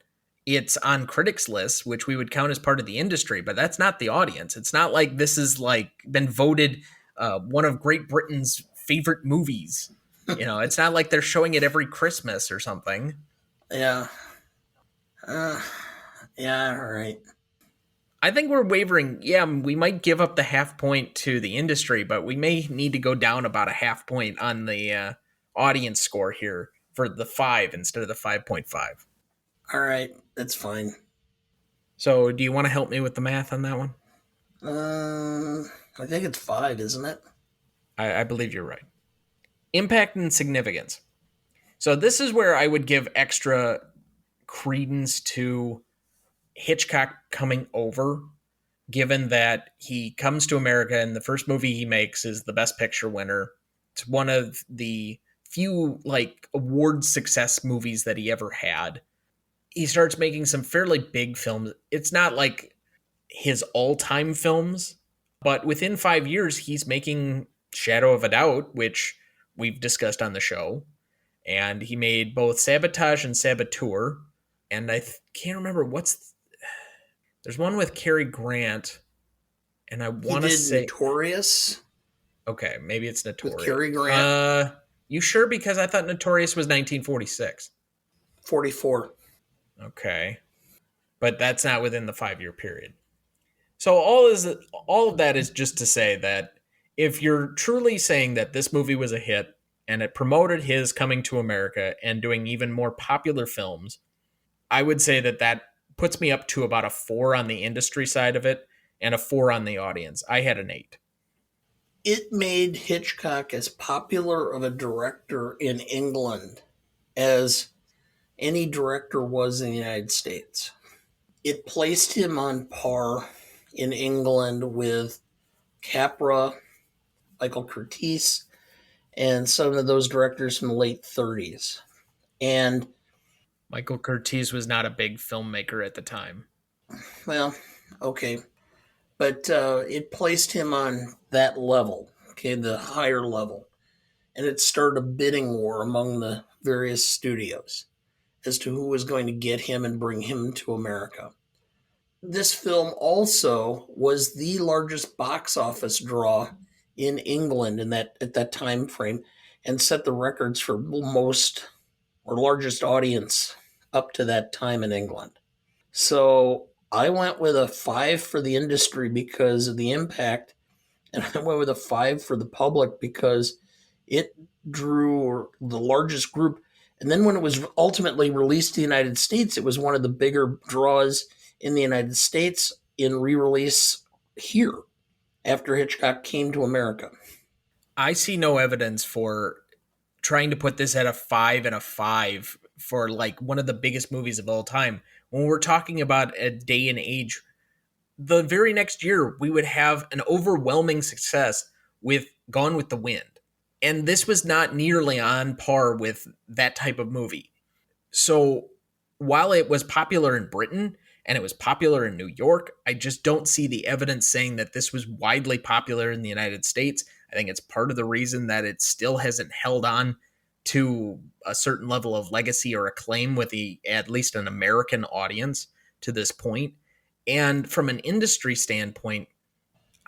It's on critics lists, which we would count as part of the industry, but that's not the audience. It's not like this is like been voted one of Great Britain's favorite movies. It's not like they're showing it every Christmas or something. Yeah. Uh, yeah, all right. I think we're wavering. Yeah, we might give up the half point to the industry, but we may need to go down about a half point on the audience score here for the 5 instead of the 5.5. All right, that's fine. So, do you want to help me with the math on that one? I think it's 5, isn't it? I believe you're right. Impact and significance. So, this is where I would give extra credence to Hitchcock coming over, given that he comes to America and the first movie he makes is the Best Picture winner. It's one of the few like award success movies that he ever had. He starts making some fairly big films. It's not like his all-time films, but within 5 years he's making Shadow of a Doubt, which we've discussed on the show, and he made both Sabotage and Saboteur, and can't remember what's there's one with Cary Grant, and I He want to did say Notorious okay, maybe it's with Notorious. Cary Grant. You sure? Because I thought Notorious was 1946. 44. Okay, but that's not within the 5 year period. So all of that is just to say that if you're truly saying that this movie was a hit and it promoted his coming to America and doing even more popular films, I would say that that puts me up to about a 4 on the industry side of it and a 4 on the audience. I had an 8. It made Hitchcock as popular of a director in England as any director was in the United States. It placed him on par in England with Capra, Michael Curtiz, and some of those directors from the late 30s. And, Michael Curtiz was not a big filmmaker at the time. well, okay, but it placed him on that level, okay, the higher level. And it started a bidding war among the various studios as to who was going to get him and bring him to America. This film also was the largest box office draw in England in that at that time frame and set the records for most or largest audience up to that time in England. So I went with a 5 for the industry because of the impact, and I went with a 5 for the public because it drew the largest group. And then when it was ultimately released to the United States, it was one of the bigger draws in the United States in re-release here after Hitchcock came to America. I see no evidence for trying to put this at a 5 and a 5 for like one of the biggest movies of all time. When we're talking about a day and age, the very next year we would have an overwhelming success with Gone with the Wind. And this was not nearly on par with that type of movie. So while it was popular in Britain and it was popular in New York, I just don't see the evidence saying that this was widely popular in the United States. I think it's part of the reason that it still hasn't held on to a certain level of legacy or acclaim with at least an American audience to this point. And from an industry standpoint,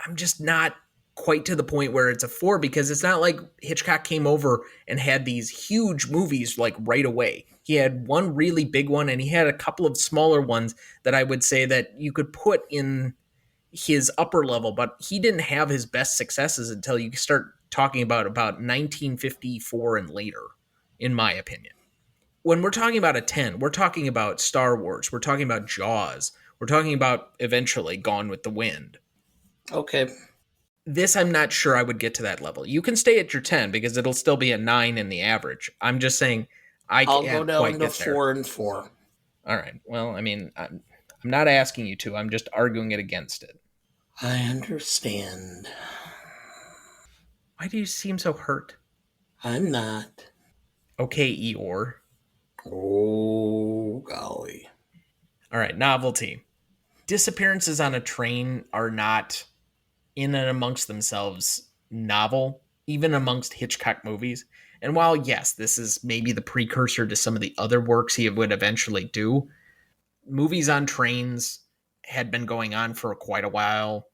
I'm just not quite to the point where it's a 4 because it's not like Hitchcock came over and had these huge movies like right away. He had one really big one and he had a couple of smaller ones that I would say that you could put in his upper level, but he didn't have his best successes until you start talking about 1954 and later, in my opinion. When we're talking about a 10, we're talking about Star Wars, we're talking about Jaws, we're talking about eventually Gone with the Wind. Okay, This I'm not sure I would get to that level. You can stay at your 10 because it'll still be a 9 in the average. I'm just saying I I'll go can't quite down to get there. 4 and 4. All right. Well, I mean, I'm not asking you to. I'm just arguing it against it. I understand. Why do you seem so hurt? I'm not. Okay, Eeyore. Oh, golly. All right, novelty. Disappearances on a train are not in and amongst themselves novel, even amongst Hitchcock movies. And while, yes, this is maybe the precursor to some of the other works he would eventually do, movies on trains had been going on for quite a while.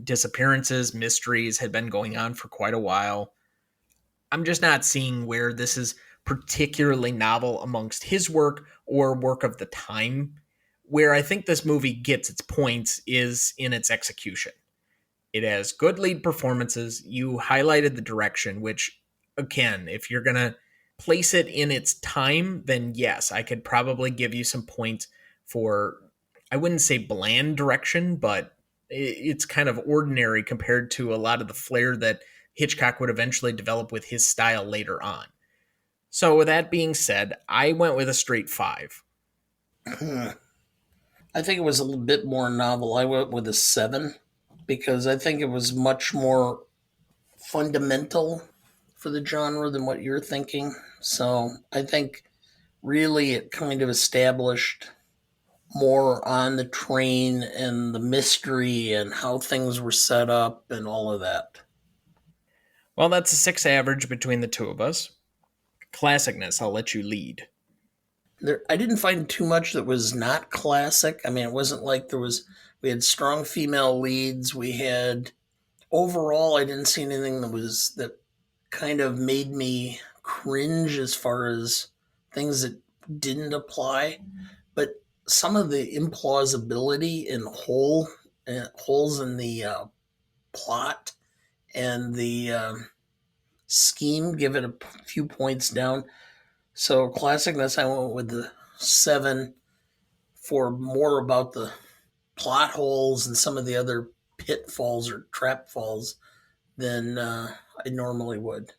Disappearances, mysteries had been going on for quite a while. I'm just not seeing where this is particularly novel amongst his work or work of the time. Where I think this movie gets its points is in its execution. It has good lead performances. You highlighted the direction, which, again, if you're going to place it in its time, then yes, I could probably give you some points for, I wouldn't say bland direction, but it's kind of ordinary compared to a lot of the flair that Hitchcock would eventually develop with his style later on. So, with that being said, I went with a straight five. I think it was a little bit more novel. I went with a 7 because I think it was much more fundamental for the genre than what you're thinking. So I think really it kind of established more on the train and the mystery and how things were set up and all of that. Well, that's a six average between the two of us. Classicness, I'll let you lead. I didn't find too much that was not classic. I mean, it wasn't like we had strong female leads. We had, overall, I didn't see anything that kind of made me cringe as far as things that didn't apply. But some of the implausibility and holes in the plot and the scheme give it a few points down. So classicness, I went with the 7 for more about the plot holes and some of the other pitfalls or trap falls than I normally would.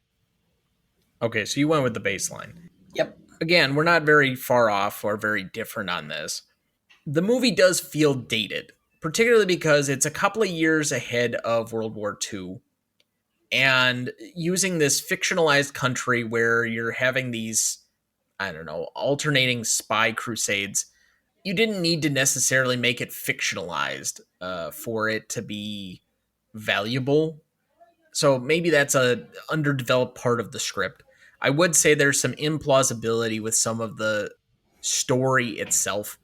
Okay, so you went with the baseline. Yep. Again, we're not very far off or very different on this. The movie does feel dated, particularly because it's a couple of years ahead of World War II. And using this fictionalized country where you're having these, I don't know, alternating spy crusades, you didn't need to necessarily make it fictionalized for it to be valuable. So maybe that's a underdeveloped part of the script. I would say there's some implausibility with some of the story itself.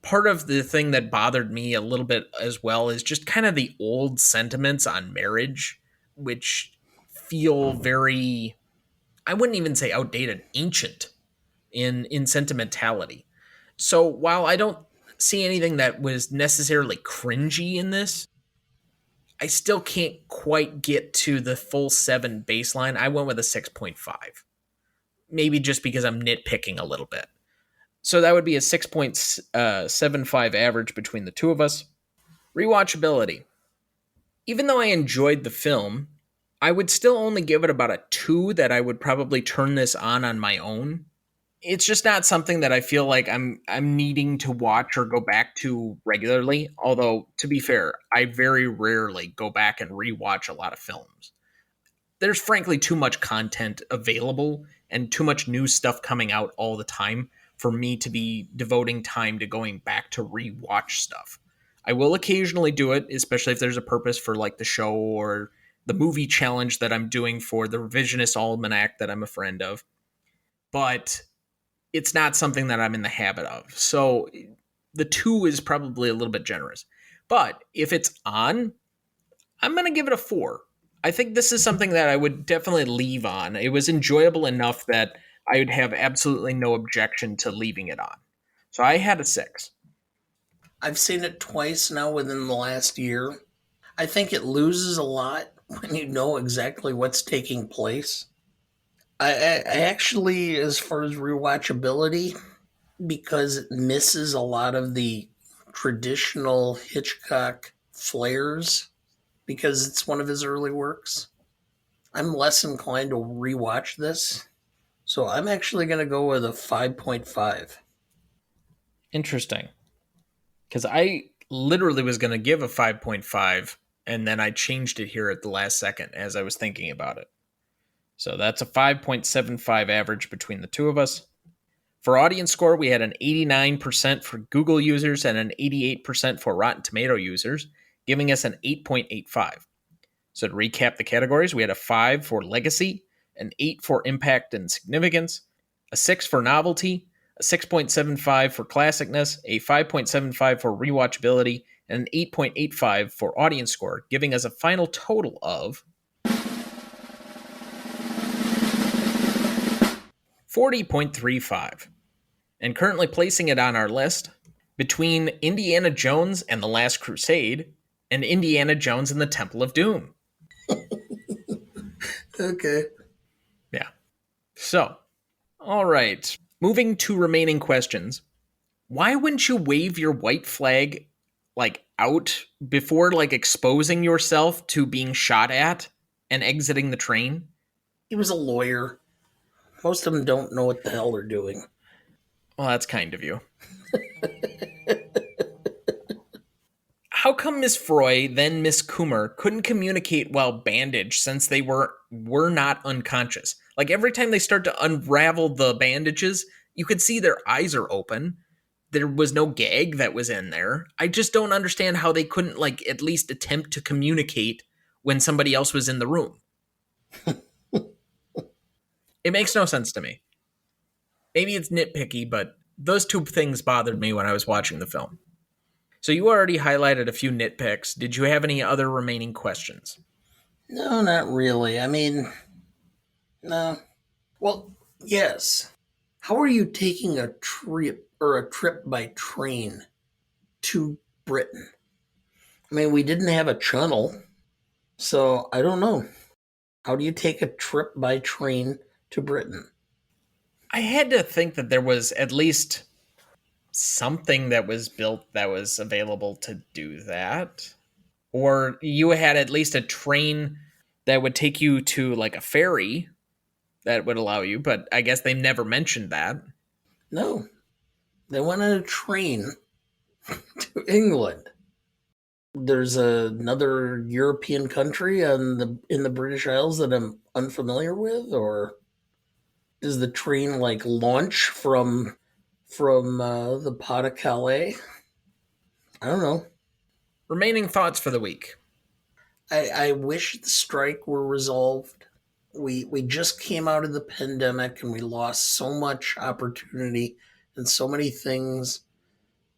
Part of the thing that bothered me a little bit as well is just kind of the old sentiments on marriage, which feel very, I wouldn't even say outdated, ancient in sentimentality. So while I don't see anything that was necessarily cringy in this, I still can't quite get to the full 7 baseline. I went with a 6.5. Maybe just because I'm nitpicking a little bit. So that would be a 6.75 average between the two of us. Rewatchability. Even though I enjoyed the film, I would still only give it about a 2 that I would probably turn this on my own. It's just not something that I feel like I'm needing to watch or go back to regularly. Although to be fair, I very rarely go back and rewatch a lot of films. There's frankly too much content available and too much new stuff coming out all the time for me to be devoting time to going back to rewatch stuff. I will occasionally do it, especially if there's a purpose for like the show or the movie challenge that I'm doing for the revisionist almanac that I'm a friend of. But it's not something that I'm in the habit of. So the 2 is probably a little bit generous. But if it's on, I'm going to give it a 4. I think this is something that I would definitely leave on. It was enjoyable enough that I would have absolutely no objection to leaving it on. So I had a 6. I've seen it twice now within the last year. I think it loses a lot when you know exactly what's taking place. I actually, as far as rewatchability, because it misses a lot of the traditional Hitchcock flares, because it's one of his early works, I'm less inclined to rewatch this. So I'm actually going to go with a 5.5. Interesting. Because I literally was going to give a 5.5, and then I changed it here at the last second as I was thinking about it. So that's a 5.75 average between the two of us. For audience score, we had an 89% for Google users and an 88% for Rotten Tomato users, giving us an 8.85. So to recap the categories, we had a 5 for legacy, an 8 for impact and significance, a 6 for novelty, a 6.75 for classicness, a 5.75 for rewatchability, and an 8.85 for audience score, giving us a final total of 40.35. And currently placing it on our list between Indiana Jones and the Last Crusade and Indiana Jones and the Temple of Doom. Okay. Yeah. So, All right. Moving to remaining questions. Why wouldn't you wave your white flag out before exposing yourself to being shot at and exiting the train? He was a lawyer. Most of them don't know what the hell they're doing. Well, that's kind of you. How come Miss Froy, then Miss Coomer, couldn't communicate while bandaged since they were not unconscious? Like every time they start to unravel the bandages, you could see their eyes are open. There was no gag that was in there. I just don't understand how they couldn't at least attempt to communicate when somebody else was in the room. It makes no sense to me. Maybe it's nitpicky, but those two things bothered me when I was watching the film. So you already highlighted a few nitpicks. Did you have any other remaining questions? No, not really. I mean, no. Well, yes. How are you taking a trip by train to Britain? I mean, we didn't have a channel, so I don't know. How do you take a trip by train to Britain? I had to think that there was at least something that was built that was available to do that. Or you had at least a train that would take you to a ferry that would allow you, but I guess they never mentioned that. No, they went on a train to England. There's another European country in the British Isles that I'm unfamiliar with, or does the train launch from the Pas de Calais? I don't know. Remaining thoughts for the week. I wish the strike were resolved. We just came out of the pandemic and we lost so much opportunity and so many things,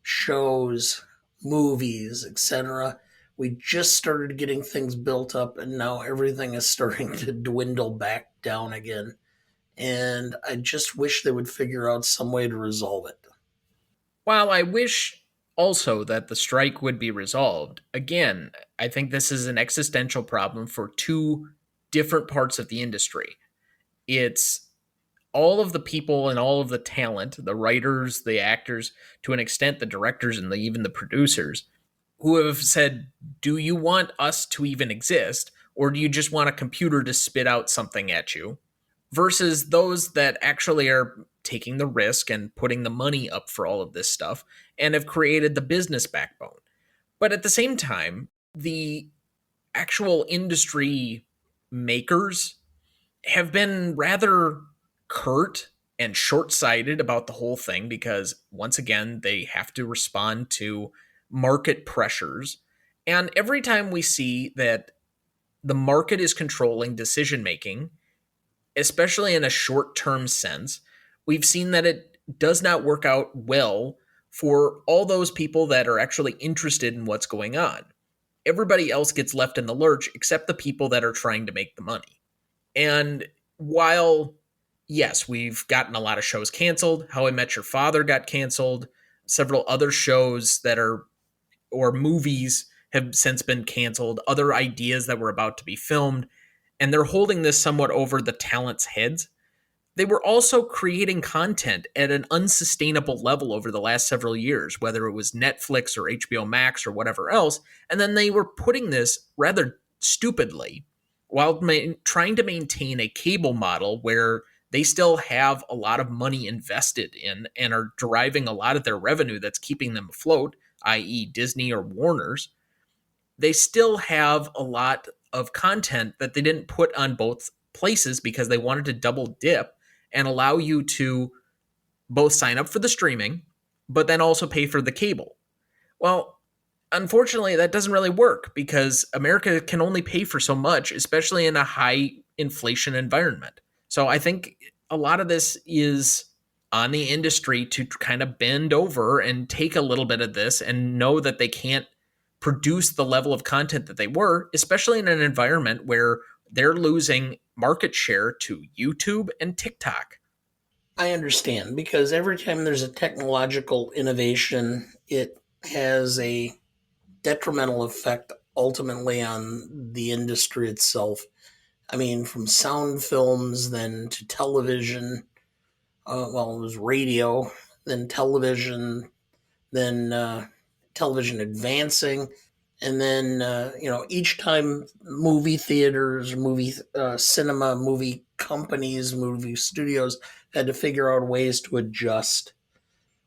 shows, movies, etc. We just started getting things built up and now everything is starting to dwindle back down again. And I just wish they would figure out some way to resolve it. While I wish also that the strike would be resolved, again, I think this is an existential problem for two different parts of the industry. It's all of the people and all of the talent, the writers, the actors, to an extent, the directors and even the producers, who have said, do you want us to even exist? Or do you just want a computer to spit out something at you? Versus those that actually are taking the risk and putting the money up for all of this stuff and have created the business backbone. But at the same time, the actual industry makers have been rather curt and short sighted about the whole thing because, once again, they have to respond to market pressures. And every time we see that the market is controlling decision making, especially in a short term sense, we've seen that it does not work out well for all those people that are actually interested in what's going on. Everybody else gets left in the lurch except the people that are trying to make the money. And while, yes, we've gotten a lot of shows canceled, How I Met Your Father got canceled, several other shows that are, or movies have since been canceled, other ideas that were about to be filmed, and they're holding this somewhat over the talent's heads. They were also creating content at an unsustainable level over the last several years, whether it was Netflix or HBO Max or whatever else. And then they were putting this rather stupidly while trying to maintain a cable model where they still have a lot of money invested in and are deriving a lot of their revenue that's keeping them afloat, i.e., Disney or Warner's. They still have a lot of content that they didn't put on both places because they wanted to double dip and allow you to both sign up for the streaming, but then also pay for the cable. Well, unfortunately, that doesn't really work because America can only pay for so much, especially in a high inflation environment. So I think a lot of this is on the industry to kind of bend over and take a little bit of this and know that they can't produce the level of content that they were, especially in an environment where they're losing market share to YouTube and TikTok. I understand because every time there's a technological innovation, it has a detrimental effect ultimately on the industry itself. I mean, from sound films then to television, Well, it was radio, then television, then television advancing, and then each time movie theaters, movie cinema, movie companies, movie studios had to figure out ways to adjust.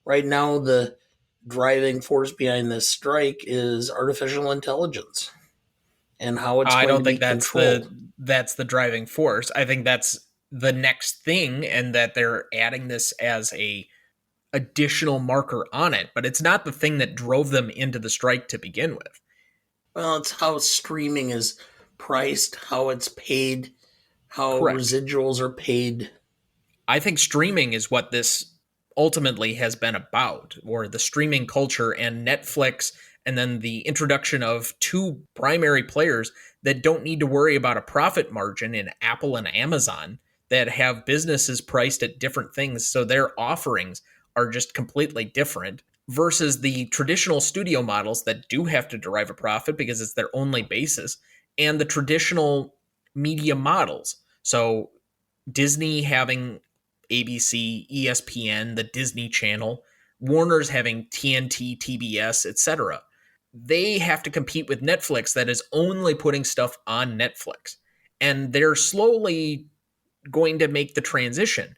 Right now, the driving force behind this strike is artificial intelligence and how it's I going don't to think be controlled. that's the driving force. I think that's the next thing, and that they're adding this as a additional marker on it, but it's not the thing that drove them into the strike to begin with. Well, it's how streaming is priced, how it's paid, how Correct. residuals are paid. I think streaming is what this ultimately has been about, or the streaming culture and Netflix, and then the introduction of two primary players that don't need to worry about a profit margin in Apple and Amazon, that have businesses priced at different things. So their offerings are just completely different versus the traditional studio models that do have to derive a profit because it's their only basis, and the traditional media models. So Disney having ABC, ESPN, the Disney Channel, Warner's having TNT, TBS, etc. They have to compete with Netflix that is only putting stuff on Netflix. And they're slowly going to make the transition.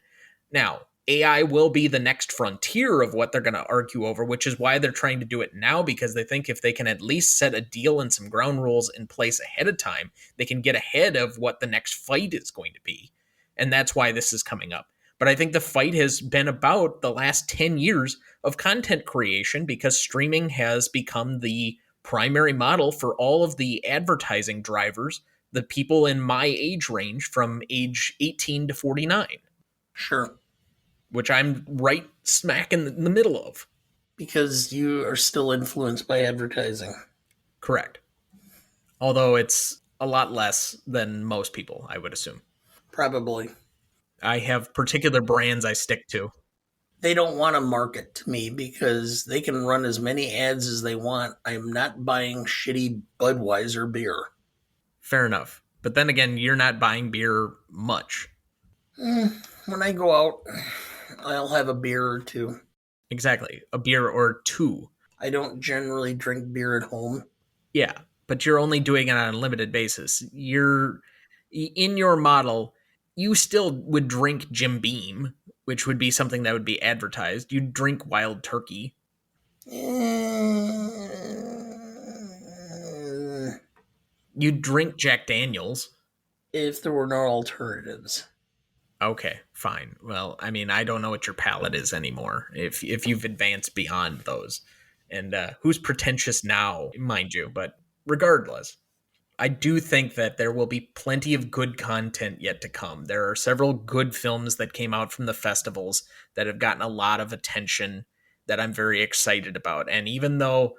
Now, AI will be the next frontier of what they're going to argue over, which is why they're trying to do it now, because they think if they can at least set a deal and some ground rules in place ahead of time, they can get ahead of what the next fight is going to be. And that's why this is coming up. But I think the fight has been about the last 10 years of content creation, because streaming has become the primary model for all of the advertising drivers, the people in my age range from age 18 to 49, Sure, which I'm right smack in the middle of. because you are still influenced by advertising. Correct. Although it's a lot less than most people, I would assume. Probably. I have particular brands I stick to. They don't want to market to me because they can run as many ads as they want. I'm not buying shitty Budweiser beer. Fair enough. But then again, you're not buying beer much. When I go out, I'll have a beer or two. Exactly. A beer or two. I don't generally drink beer at home. Yeah, but you're only doing it on a limited basis. You're in your model, you still would drink Jim Beam, which would be something that would be advertised. You'd drink Wild Turkey. Eh, You'd drink Jack Daniels. if there were no alternatives. Okay, fine. Well, I mean, I don't know what your palate is anymore. If you've advanced beyond those, and who's pretentious now, mind you. But regardless, I do think that there will be plenty of good content yet to come. There are several good films that came out from the festivals that have gotten a lot of attention that I'm very excited about. And even though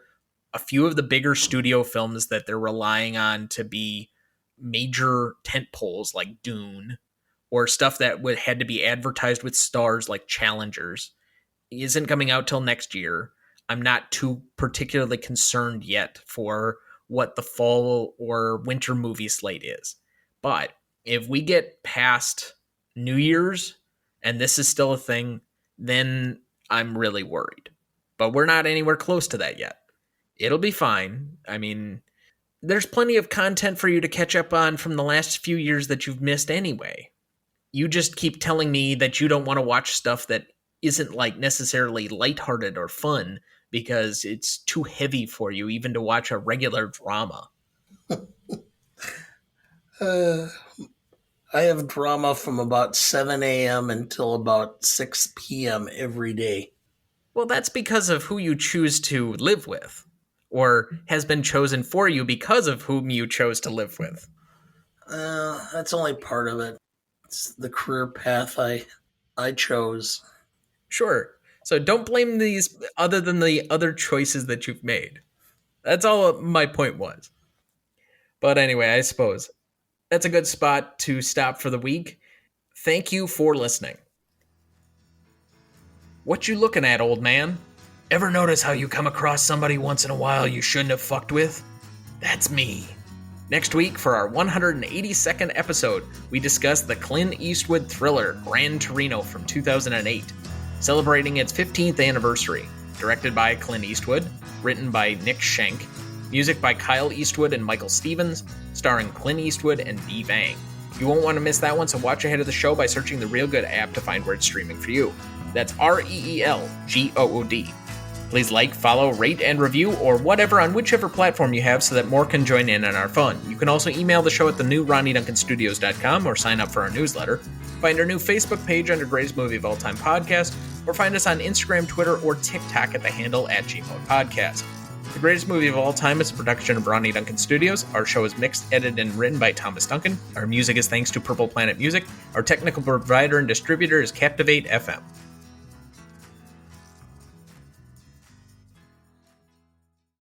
a few of the bigger studio films that they're relying on to be major tent poles like Dune, or stuff that had to be advertised with stars like Challengers, isn't coming out till next year. I'm not too particularly concerned yet for what the fall or winter movie slate is. But if we get past New Year's and this is still a thing, then I'm really worried. But we're not anywhere close to that yet. It'll be fine. I mean, there's plenty of content for you to catch up on from the last few years that you've missed anyway. You just keep telling me that you don't want to watch stuff that isn't like necessarily lighthearted or fun because it's too heavy for you even to watch a regular drama. Uh, I have drama from about 7 a.m. until about 6 p.m. every day. Well, that's because of who you choose to live with, or has been chosen for you because of whom you chose to live with. That's only part of it. It's the career path I chose. Sure. So don't blame these other than the other choices that you've made. That's all my point was. But anyway, I suppose that's a good spot to stop for the week. Thank you for listening. What you looking at, old man? Ever notice how you come across somebody once in a while you shouldn't have fucked with? That's me. Next week, for our 182nd episode, we discuss the Clint Eastwood thriller Gran Torino from 2008, celebrating its 15th anniversary. Directed by Clint Eastwood, written by Nick Schenk, music by Kyle Eastwood and Michael Stevens, starring Clint Eastwood and Dee Vang. You won't want to miss that one, so watch ahead of the show by searching the Real Good app to find where it's streaming for you. That's REELGOOD. Please like, follow, rate, and review, or whatever on whichever platform you have so that more can join in on our fun. You can also email the show at thenewRonnieDuncanStudios.com or sign up for our newsletter. Find our new Facebook page under Greatest Movie of All Time Podcast, or find us on Instagram, Twitter, or TikTok at the handle @GModePodcast. The Greatest Movie of All Time is a production of Ronnie Duncan Studios. Our show is mixed, edited, and written by Thomas Duncan. Our music is thanks to Purple Planet Music. Our technical provider and distributor is Captivate FM.